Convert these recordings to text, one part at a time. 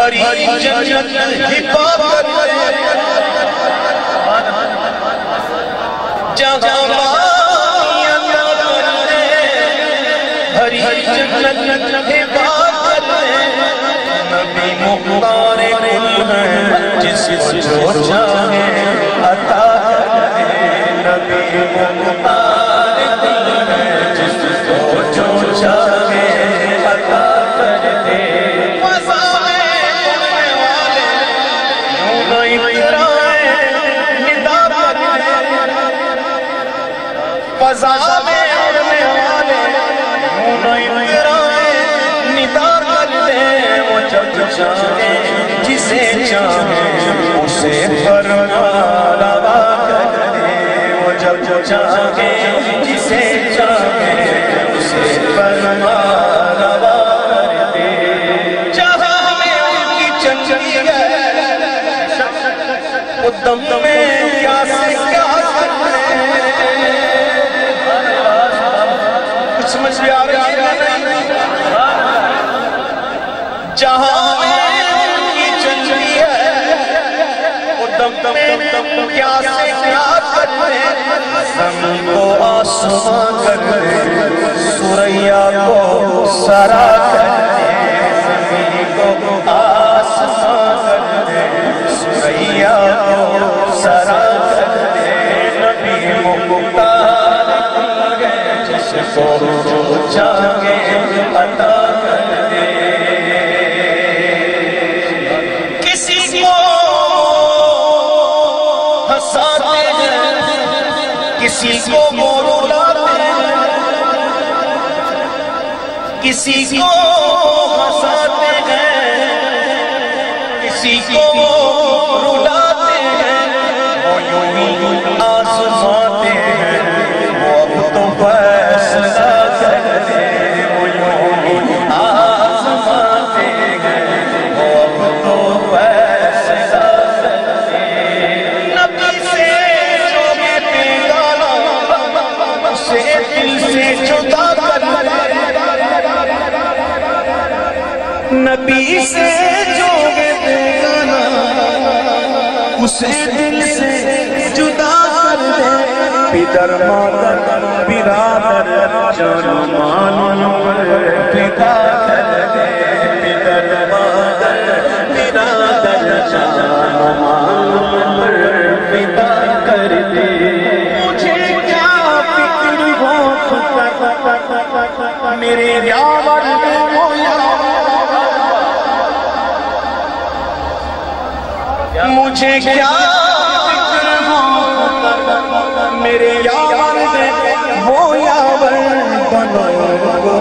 ہری جنت حفاظت جہاں باقی عطا کرے ہری جنت حفاظت نبی مختار کل ہے جس کو جو چاہے عطا کرے نبی مختار کل ہے جس کو جو چاہے عطا کرے فضا میں اڑنے والے ندا کر دے وہ جب چاہے جسے چاہے اسے فرما روا کر دے وہ جب چاہے جسے چاہے اسے فرما روا کر دے جہاں میں ان کی چنچلی ہے وہ دم میں کیا سے کیا سمجھ بھی آ رہی ہے جہاں میں ان کی چنچلی ہے وہ دم کیا سے کیا کرے زمین کو آسمان کرے سوریا کو سرا کرے زمین کو آسمان کرے سوریا کو سرا کرے نبی مختار جس کو جو چاہے عطا کر دے کسی کو ہنساتے ہیں کسی کو رلاتے ہیں کسی کو ہنساتے ہیں کسی کو رلاتے ہیں وہ یوں ہی آزماتے ہیں وہ اب تو فیصلہ کر دے وہ یوں ہی آزماتے ہیں وہ اب تو فیصلہ کر دے نبی سے جو بیٹے گانا اسے دل سے جدا کر دے نبی سے جو بیٹے گانا اسے دل سے جدا کر دے پیدر مادر برادر جان مان پر فدا کر دے پیدر مادر برادر جان مان پر فدا کر دے مجھے کیا فکر ہو میرے یاور میں ہویا مجھے کیا فکر ہو میرے یاور دے وہ یاور بناؤ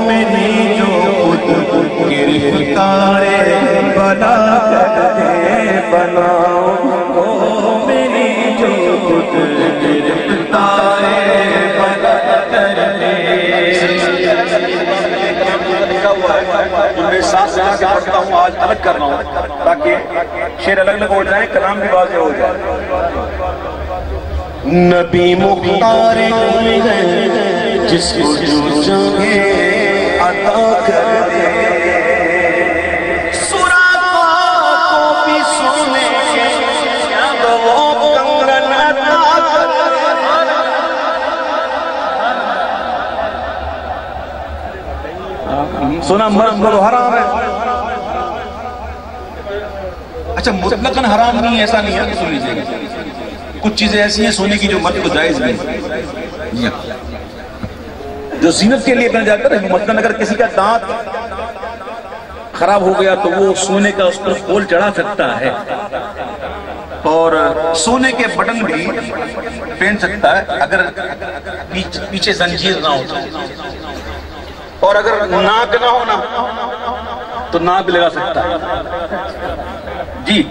میری جو خود گرفتار بنا کر دے بناؤ میری جو خود گرفتار بنا کر دے میں ساتھ سے آگے پڑھتا ہوں آج الگ کر رہا ہوں تاکہ شعر الگ الگ ہو جائیں کلام بھی واضح ہو جائے نبی مختار کل ہے جس کو جو چاہے عطا کر دے سراپا کو بھی سونے تو وہ کنگن عطا کر دے سونا مرد کو حرام ہے اچھا مطلقاً حرام نہیں ہے ایسا نہیں ہے سن لیجیے گا کچھ چیزیں ایسی ہیں سونے کی جو مرد کو جائز نہیں جو زینت کے لیے بن جاتا ہے مثلاً اگر کسی کا دانت خراب ہو گیا تو وہ سونے کا اس پر کھول چڑھا سکتا ہے اور سونے کے بٹن بھی پہن سکتا ہے اگر پیچھے زنجیر نہ ہو اور اگر ناک نہ ہونا تو ناک بھی لگا سکتا ہے جی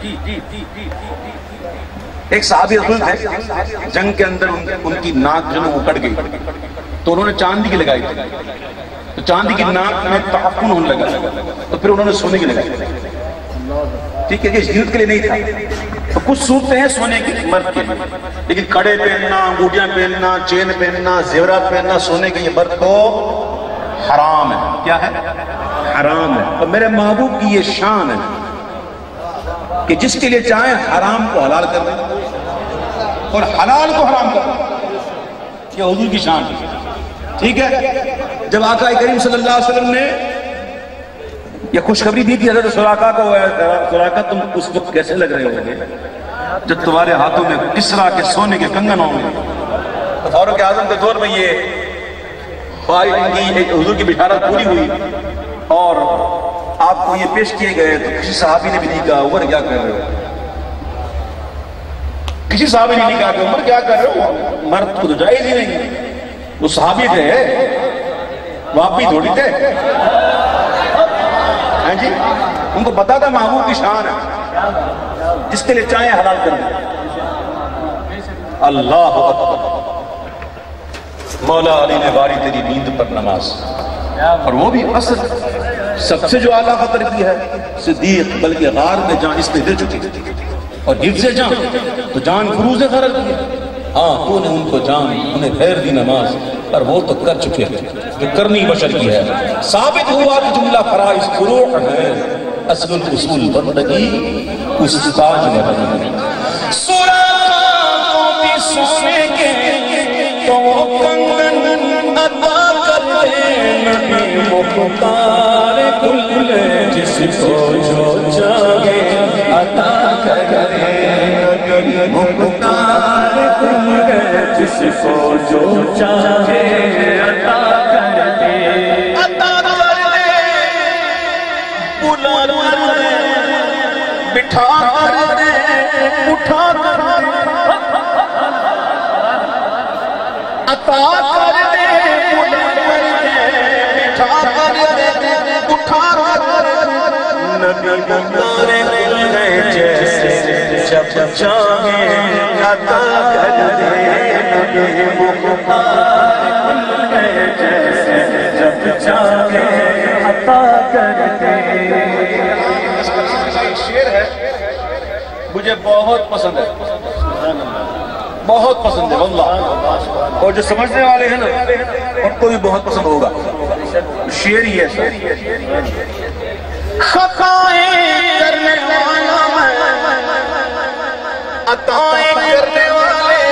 ایک صحابی رسول تھے جنگ کے اندر ان کی ناک جو وہ کٹ گئی تو انہوں نے چاندی کی لگائی تھی تو چاندی کی ناک میں تعفن ہونے لگا تو پھر انہوں نے سونے کی لگائی ٹھیک ہے یہ زینت کے لیے نہیں تھا تو کچھ صورتیں ہیں سونے کی مرد کے لیکن کڑے پہننا انگوٹیاں پہننا چین پہننا زیورات پہننا سونے کے یہ مرد کو حرام ہے کیا ہے حرام ہے اور میرے محبوب کی یہ شان ہے کہ جس کے لیے چاہیں حرام کو حلال کر دیں اور حلال کو حرام کر دیں. یہ حضور کی شان ہے. ٹھیک ہے. جب آقا کریم صلی اللہ علیہ وسلم نے یہ خوشخبری دی تھی حضرت سراقہ کو، سراقہ تم اس وقت کیسے لگ رہے ہو گے جب تمہارے ہاتھوں میں کسرا کے سونے کے کنگن ہوں گے. فاروق اعظم کے دور میں یہ حضور کی بشارت پوری ہوئی اور آپ کو یہ پیش کیے گئے تو کسی صحابی نے بھی نہیں کہا عمر کیا کر رہے ہو. کسی صحابی نے نہیں کہا کہ عمر کیا کر رہے ہو، مرد کو تو جائز ہی نہیں. وہ صحابی تھے، وہ آپ بھی تھوڑی تھے. ہاں جی، ان کو پتا تھا محبوب کی شان ہے، جس کے لیے چاہیں حلال کر دیں. اللہ اکبر. مولا علی نے باری تیری نیند پر نماز، اور وہ بھی اصل سب سے جو اعلیٰ خطر کی ہے صدیق، بلکہ غار میں جان اس پہ دے چکے اور حفظ جان تو جان فروز خرج کی. ہاں تو نے ان کو جان انہیں خیر دی نماز، اور وہ تو کر چکے جو کرنی بشر کی ہے. ثابت ہوا کہ جملہ فرائض فروع ہے، اصل الاصول بندگی اس تاج میں بنی. سراقہ بھی سونے کے تو کنگن عطا کرتے نبی مختار کل، جس کو جو چاہے عطا کرتے نبی مختار کل، جس کو جو چاہے عطا کرتے. عطا کرتے بلا کرتے بٹھا کرتے اٹھا کرتے. عطا کرتے بلا کرتے بٹھا کرتے اٹھا کرتے. نبی مختار کل جیسے جب چاہے عطا کرتے. نبی مختار کل جیسے جب چاہے عطا کرتے. شعر ہے مجھے بہت پسند ہے، بہت پسند ہے واللہ، اور جو سمجھنے والے ہیں نا ان کو بھی بہت پسند ہوگا. شعر ہی ہے. خطائیں کرنے والا میں، عطائیں کرنے والے،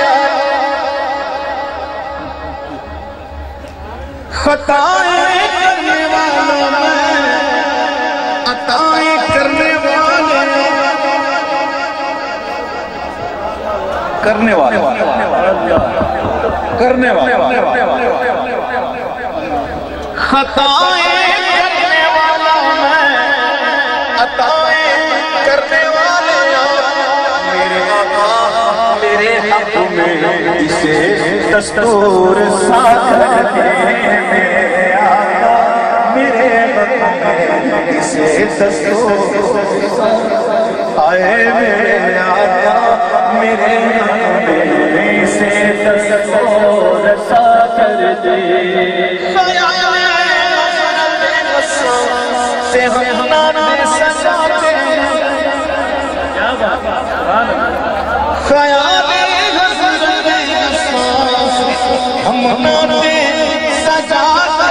خطائیں کرنے والا میں، عطائیں کرنے والے، کرنے والے کرنے والے خطائیں کرنے والا میں، عطائیں کرنے والے. میرے آقا میرے حق میں اسے دستور سا کرتے. میرے آقا میرے حق میں اسے دستور سا. آئے میرے آقا میرے حق میں اسے دستور سا کرتے. سے ہم نانے سجاتے خیال حضرت ہم نانے سجاتے.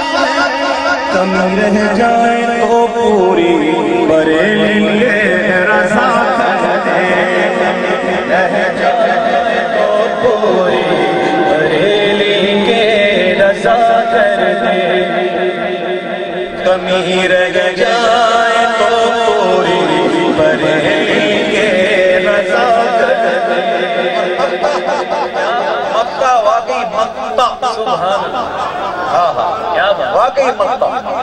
کم رہ جائے تو پوری بریلی رضا کرتے. رہ جائے تو پوری بریلی کے رضا کرتے. کمی رہ جائے تو پوری بریلی کے رضا کرتے. مکہ واقعی مکہ، سبحان اللہ. ہاں ہاں واقعی مکہ.